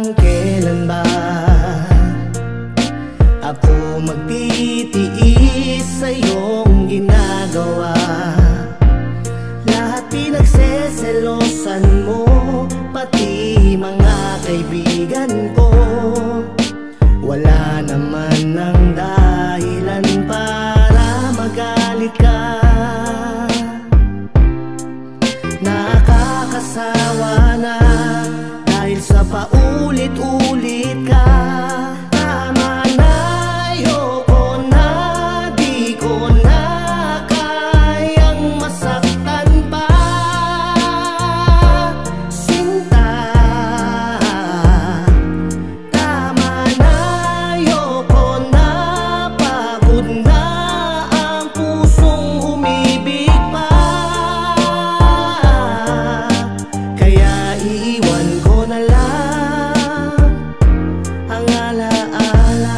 hanggang kailan ba ako magtitiis sa iyong ginagawa? Lahat pinagseselosan mo, pati mga kaibigan ko. Wala naman ng dahilan para magalit ka. Nakakasawa na dahil sa paulit-ulit ka. Tama na, ayoko na, di ko na kayang masaktan pa. Sinta, tama na, ayoko na, pagod na ang pusong umibig pa. Kaya iiwan ko na lang ang alaala.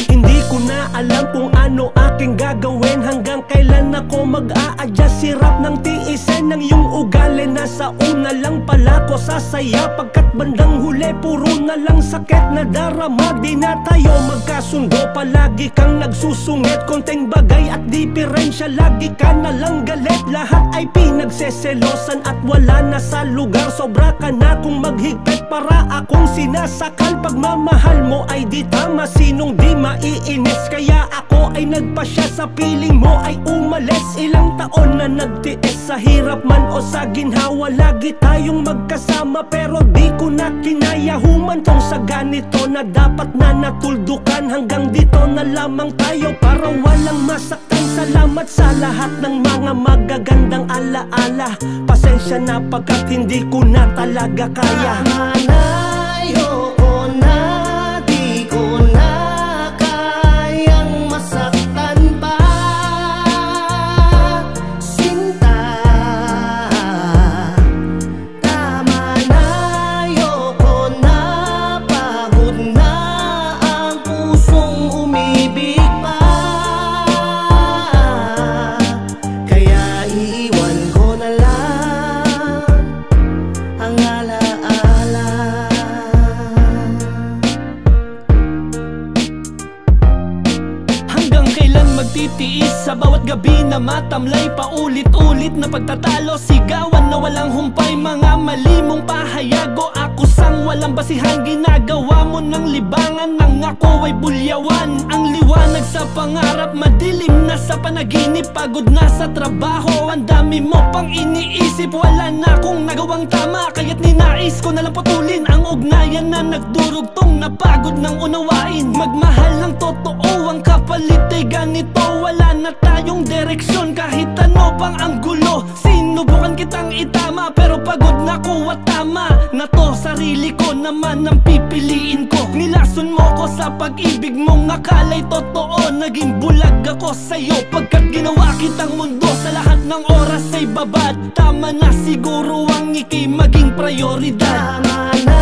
Hindi ko na alam kung ano aking gagawin, hanggang kailan ako mag-a-adjust. Sirap ng tiisin ng iyong ugali. Nasa una lang pala ko sasaya, pagkat bandang huli puro na lang sakit na darama. Di na tayo magkasundo, palagi kang nagsusungit. Konting bagay at diferensya, lagi ka na lang galit. Lahat ay pinagseselosan at wala na sa lugar. Sobra ka na kung maghigpit para akong sinasakal. Pagmamahal mo ay di tama, sinong di maiinis? Kaya ako ay nagpasya sa piling mo ay umalis. Ilang taon na nagtiis, sa hirap man o sa ginhawa, lagi tayong magkasama. Pero di ko na kinaya humantong sa ganito na dapat na natuldukan. Hanggang dito na lamang tayo para walang masaktan. Salamat sa lahat ng mga magagandang alaala. Pasensya na pagkat hindi ko na talaga kaya. Tama na, ayoko na, di ko na kayang masaktan pa. Sinta, tama na, ayoko na, pagod na ang pusong umibig pa. Kaya iiwan ko na lang ang alaala. Hanggang kailan magtitiis sa bawat gabi na matamlay? Paulit-ulit na pagtatalo, sigawan na walang humpay. Mga mali mong pahayago, akusang walang basihan. Ginagawa mo ng libangan nang ako ay bulyawan. Ang liwanag sa pangarap, madilim na sa panaginip. Pagod na sa trabaho, ang dami mo pang iniisip. Wala na akong nagawang tama, kaya't ninais ko na lang putulin ang ugnayan na nagdurugtong. Napagod ng unawain, magmahal ng totoo, ang kapalit ay ganito. Wala na tayong direksyon, kahit ano pang ang gulo. Sinubukan kitang itama, pero pagod na ko at tama na to. Sarili ko naman ang pipiliin ko. Nilason mo ko sa pag-ibig mong akala'y totoo. Naging bulag ako sa'yo pagkat ginawa kitang mundo. Sa lahat ng oras ay babad. Tama na siguro ang ika'y maging prioridad. Tama na,